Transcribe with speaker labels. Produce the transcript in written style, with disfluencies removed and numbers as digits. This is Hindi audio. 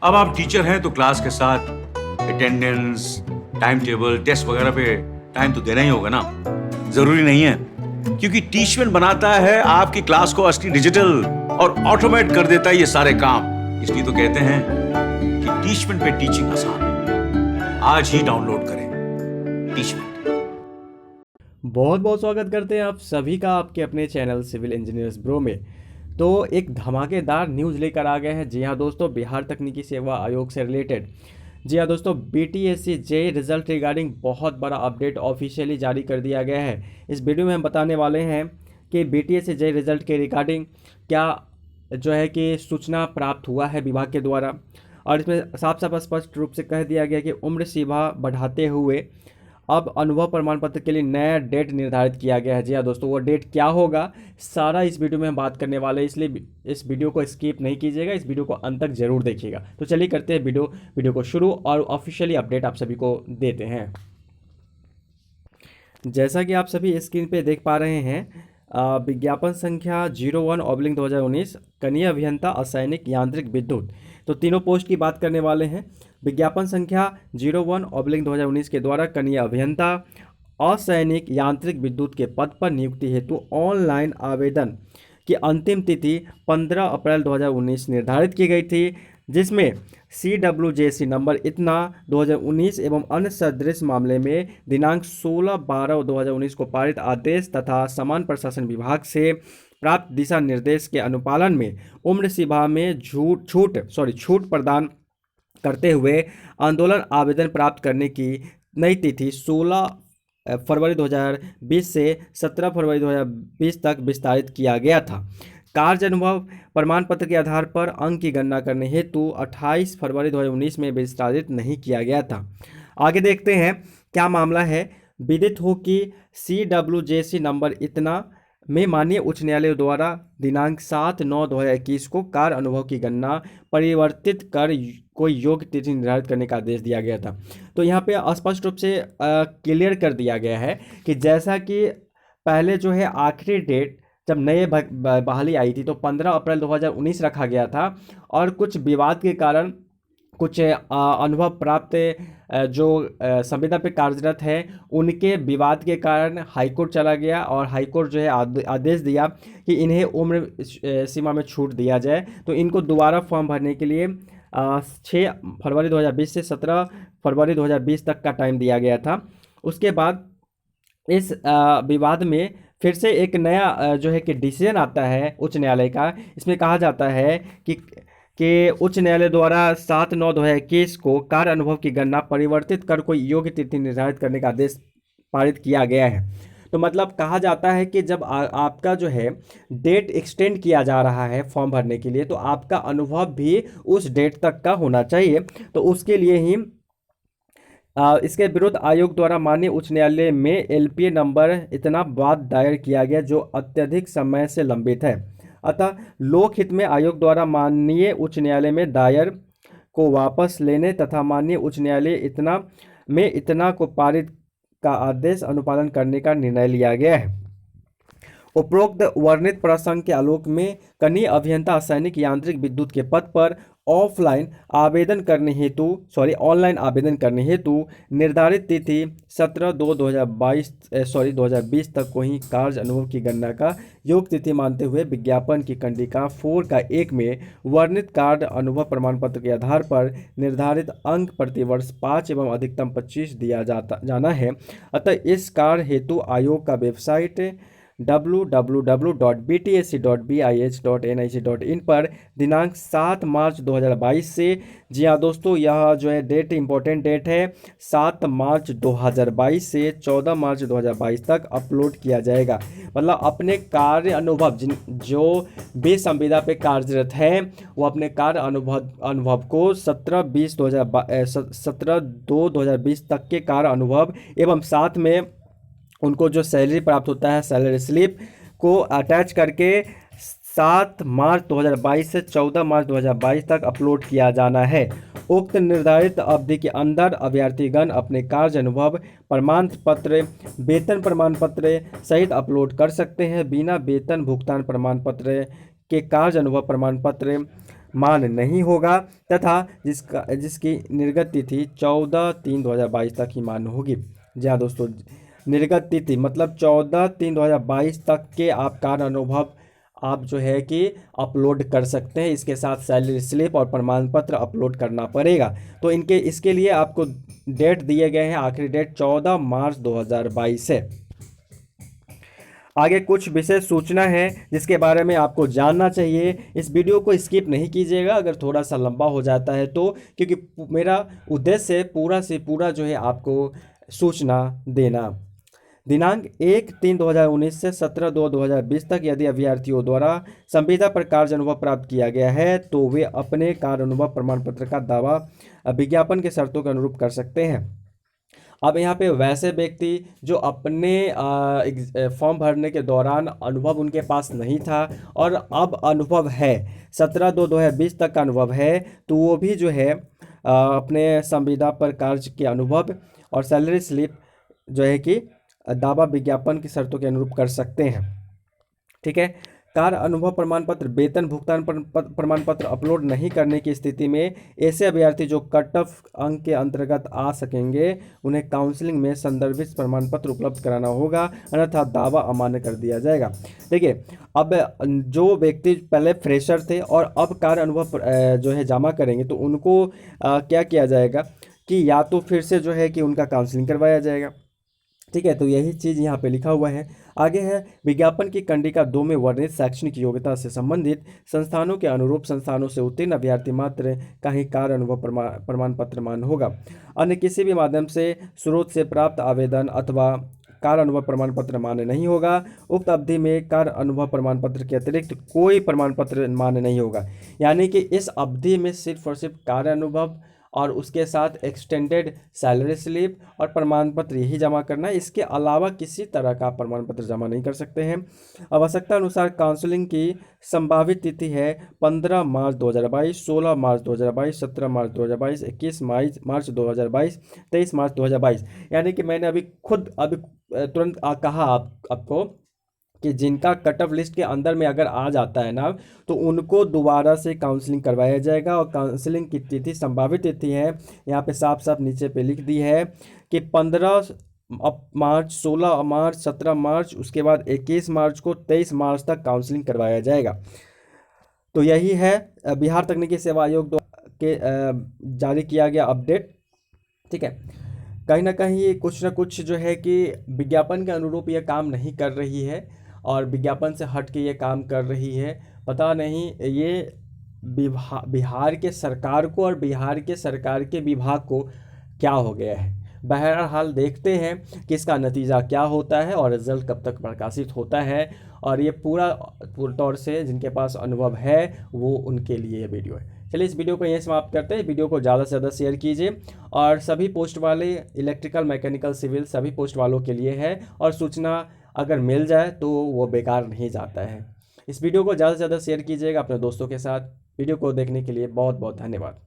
Speaker 1: अब आप टीचर हैं तो क्लास के साथ अटेंडेंस, टाइम टेबल, टेस्ट वगैरह पे टाइम तो देना ही होगा ना। जरूरी नहीं है, क्योंकि टीचमेंट बनाता है आपकी क्लास को असली डिजिटल और ऑटोमेट कर देता है ये सारे काम। इसलिए तो कहते हैं कि टीचमेंट पे टीचिंग आसान है। आज ही डाउनलोड करें टीचमेंट।
Speaker 2: बहुत बहुत स्वागत करते हैं आप सभी का आपके अपने चैनल सिविल इंजीनियर्स ब्रो में। तो एक धमाकेदार न्यूज़ लेकर आ गए हैं। जी हाँ दोस्तों, बिहार तकनीकी सेवा आयोग से रिलेटेड। जी हाँ दोस्तों, बीटीएससी जेईई रिजल्ट रिगार्डिंग बहुत बड़ा अपडेट ऑफिशियली जारी कर दिया गया है। इस वीडियो में हम बताने वाले हैं कि बीटीएससी जेईई रिजल्ट के रिगार्डिंग क्या जो है कि सूचना प्राप्त हुआ है विभाग के द्वारा, और इसमें साफ साफ स्पष्ट रूप से कह दिया गया कि उम्र सीमा बढ़ाते हुए अब अनुभव प्रमाण पत्र के लिए नया डेट निर्धारित किया गया है। जी हाँ दोस्तों, वो डेट क्या होगा सारा इस वीडियो में हम बात करने वाले हैं, इसलिए इस वीडियो को स्किप नहीं कीजिएगा, इस वीडियो को अंत तक जरूर देखिएगा। तो चलिए करते हैं वीडियो को शुरू और ऑफिशियली अपडेट आप सभी को देते हैं। जैसा कि आप सभी स्क्रीन पे देख पा रहे हैं, विज्ञापन संख्या 01/2019 कनीय अभियंता असैनिक यांत्रिक विद्युत। तो तीनों पोस्ट की बात करने वाले हैं। विज्ञापन संख्या 01/2019 के द्वारा कनीय अभियंता असैनिक यांत्रिक विद्युत के पद पर नियुक्ति हेतु ऑनलाइन आवेदन की अंतिम तिथि 15 अप्रैल 2019 निर्धारित की गई थी, जिसमें CWJC नंबर इतना 2019 एवं अन्य सदृश मामले में दिनांक 16/12/2019 को पारित आदेश तथा समान प्रशासन विभाग से प्राप्त दिशा निर्देश के अनुपालन में उम्र सीमा में छूट प्रदान करते हुए आंदोलन आवेदन प्राप्त करने की नई तिथि 16 फरवरी 2020 से 17 फरवरी 2020 तक विस्तारित किया गया था। कार्य अनुभव प्रमाण पत्र के आधार पर अंक की गणना करने हेतु 28 फरवरी 2019 में विस्तारित नहीं किया गया था। आगे देखते हैं क्या मामला है। विदित हो कि CWJC नंबर इतना में माननीय उच्च न्यायालय द्वारा दिनांक 7/9/2021 को कार्य अनुभव की गणना परिवर्तित कर कोई योग्य तिथि निर्धारित करने का आदेश दिया गया था। तो यहाँ पे स्पष्ट रूप से क्लियर कर दिया गया है कि जैसा कि पहले जो है आखिरी डेट जब नए बहाली आई थी तो 15 अप्रैल 2019 रखा गया था, और कुछ विवाद के कारण कुछ अनुभव प्राप्त जो संविदा पे कार्यरत है उनके विवाद के कारण हाईकोर्ट चला गया, और हाईकोर्ट जो है आदेश दिया कि इन्हें उम्र सीमा में छूट दिया जाए। तो इनको दोबारा फॉर्म भरने के लिए 6 फरवरी 2020 से 17 फरवरी 2020 तक का टाइम दिया गया था। उसके बाद इस विवाद में फिर से एक नया जो है कि डिसीजन आता है उच्च न्यायालय का। इसमें कहा जाता है कि उच्च न्यायालय द्वारा 7/9/2021 को कार्य अनुभव की गणना परिवर्तित कर कोई योग्य तिथि निर्धारित करने का आदेश पारित किया गया है। तो मतलब कहा जाता है कि जब आपका जो है डेट एक्सटेंड किया जा रहा है फॉर्म भरने के लिए, तो आपका अनुभव भी उस डेट तक का होना चाहिए। तो उसके लिए ही इसके विरुद्ध आयोग द्वारा माननीय उच्च न्यायालय में LPA नंबर इतना वाद दायर किया गया जो अत्यधिक समय से लंबित है। अतः लोकहित में आयोग द्वारा माननीय उच्च न्यायालय में दायर को वापस लेने तथा माननीय उच्च न्यायालय इतना को पारित का आदेश अनुपालन करने का निर्णय लिया गया है। उपरोक्त वर्णित प्रसंग के आलोक में कनीय अभियंता सैनिक यांत्रिक विद्युत के पद पर ऑनलाइन आवेदन करने हेतु निर्धारित तिथि 17/2/2020 तक को ही कार्य अनुभव की गणना का योग तिथि मानते हुए विज्ञापन की कंडिका 4 का 1 में वर्णित कार्य अनुभव प्रमाण पत्र के आधार पर निर्धारित अंक प्रतिवर्ष 5 एवं अधिकतम 25 दिया जाना है। अतः इस कार्य हेतु आयोग का वेबसाइट www.btsc.bih.nic.in पर दिनांक 7 मार्च 2022 से, जी हाँ दोस्तों, यह जो है डेट इंपॉर्टेंट डेट है, 7 मार्च 2022 से 14 मार्च 2022 तक अपलोड किया जाएगा। मतलब अपने कार्य अनुभव जो भी संविदा पे कार्यरत हैं वो अपने कार्य अनुभव को 17/2/2020 तक के कार्य अनुभव एवं साथ में उनको जो सैलरी प्राप्त होता है सैलरी स्लिप को अटैच करके 7 मार्च 2022 से 14 मार्च 2022 तक अपलोड किया जाना है। उक्त निर्धारित अवधि के अंदर अभ्यर्थीगण अपने कार्य अनुभव प्रमाण पत्र वेतन प्रमाण पत्र सहित अपलोड कर सकते हैं। बिना वेतन भुगतान प्रमाण पत्र के कार्य अनुभव प्रमाण पत्र मान नहीं होगा तथा जिसकी निर्गत तिथि 14/3/2022 तक ही मान्य होगी। जी हाँ दोस्तों, निर्गत तिथि मतलब 14/3/2022 तक के आप कार्य अनुभव आप जो है कि अपलोड कर सकते हैं। इसके साथ सैलरी स्लिप और प्रमाण पत्र अपलोड करना पड़ेगा। तो इसके लिए आपको डेट दिए गए हैं, आखिरी डेट 14 मार्च 2022 है। आगे कुछ विशेष सूचना है जिसके बारे में आपको जानना चाहिए। इस वीडियो को स्किप नहीं कीजिएगा अगर थोड़ा सा लंबा हो जाता है तो, क्योंकि मेरा उद्देश्य पूरा से पूरा जो है आपको सूचना देना। दिनांक 1/3/2019 से 17/2/2020 तक यदि अभ्यर्थियों द्वारा संविदा पर कार्य अनुभव प्राप्त किया गया है तो वे अपने कार्य अनुभव प्रमाण पत्र का दावा विज्ञापन के शर्तों के अनुरूप कर सकते हैं। अब यहाँ पे वैसे व्यक्ति जो अपने फॉर्म भरने के दौरान अनुभव उनके पास नहीं था और अब अनुभव है, 17/2/2020 तक का अनुभव है, तो वो भी जो है अपने संविदा पर कार्य के अनुभव और सैलरी स्लिप जो है कि दावा विज्ञापन की शर्तों के अनुरूप कर सकते हैं। ठीक है। कार्य अनुभव प्रमाण पत्र, वेतन भुगतान प्रमाण पत्र अपलोड नहीं करने की स्थिति में ऐसे अभ्यर्थी जो कट ऑफ अंक के अंतर्गत आ सकेंगे उन्हें काउंसलिंग में संदर्भित प्रमाण पत्र उपलब्ध कराना होगा, अन्यथा दावा अमान्य कर दिया जाएगा। देखिए, अब जो व्यक्ति पहले फ्रेशर थे और अब कार्य अनुभव जो है जमा करेंगे तो उनको क्या किया जाएगा कि या तो फिर से जो है कि उनका काउंसलिंग करवाया जाएगा। ठीक है, तो यही चीज़ यहाँ पे लिखा हुआ है। आगे है विज्ञापन की कंडिका 2 में वर्णित शैक्षणिक योग्यता से संबंधित संस्थानों के अनुरूप संस्थानों से उत्तीर्ण अभ्यर्थी मात्र का ही कार्य अनुभव प्रमाण पत्र मान्य होगा। अन्य किसी भी माध्यम से स्रोत से प्राप्त आवेदन अथवा कार्य अनुभव प्रमाण पत्र मान्य नहीं होगा। उक्त अवधि में कार्य अनुभव प्रमाण पत्र के अतिरिक्त कोई प्रमाण पत्र मान्य नहीं होगा। यानी कि इस अवधि में सिर्फ और सिर्फ कार्य अनुभव और उसके साथ एक्सटेंडेड सैलरी स्लिप और प्रमाण पत्र यही जमा करना है। इसके अलावा किसी तरह का प्रमाण पत्र जमा नहीं कर सकते हैं। आवश्यकता अनुसार काउंसलिंग की संभावित तिथि है 15 मार्च 2022, 16 मार्च 2022, 17 मार्च 2022, 21 मार्च 2022, 23 मार्च 2022। यानी कि मैंने अभी तुरंत कहा आपको कि जिनका कट ऑफ लिस्ट के अंदर में अगर आ जाता है ना तो उनको दोबारा से काउंसलिंग करवाया जाएगा। और काउंसलिंग की तिथि, संभावित तिथि है यहाँ पे साफ साफ नीचे पे लिख दी है कि 15 मार्च, 16 मार्च, 17 मार्च, उसके बाद 21 मार्च को 23 मार्च तक काउंसलिंग करवाया जाएगा। तो यही है बिहार तकनीकी सेवा आयोग द्वारा के जारी किया गया अपडेट। ठीक है, कहीं ना कहीं कुछ ना कुछ जो है कि विज्ञापन के अनुरूप ये काम नहीं कर रही है और विज्ञापन से हट के ये काम कर रही है। पता नहीं ये बिहार के सरकार को और बिहार के सरकार के विभाग को क्या हो गया है। बहरहाल देखते हैं कि इसका नतीजा क्या होता है और रिजल्ट कब तक प्रकाशित होता है। और ये पूरा तौर से जिनके पास अनुभव है वो उनके लिए ये वीडियो है। चलिए इस वीडियो को यहीं समाप्त करते हैं। वीडियो को ज़्यादा से ज़्यादा शेयर कीजिए और सभी पोस्ट वाले, इलेक्ट्रिकल, मैकेनिकल, सिविल सभी पोस्ट वालों के लिए है और सूचना अगर मिल जाए तो वो बेकार नहीं जाता है। इस वीडियो को ज़्यादा से ज़्यादा शेयर कीजिएगा अपने दोस्तों के साथ। वीडियो को देखने के लिए बहुत बहुत धन्यवाद।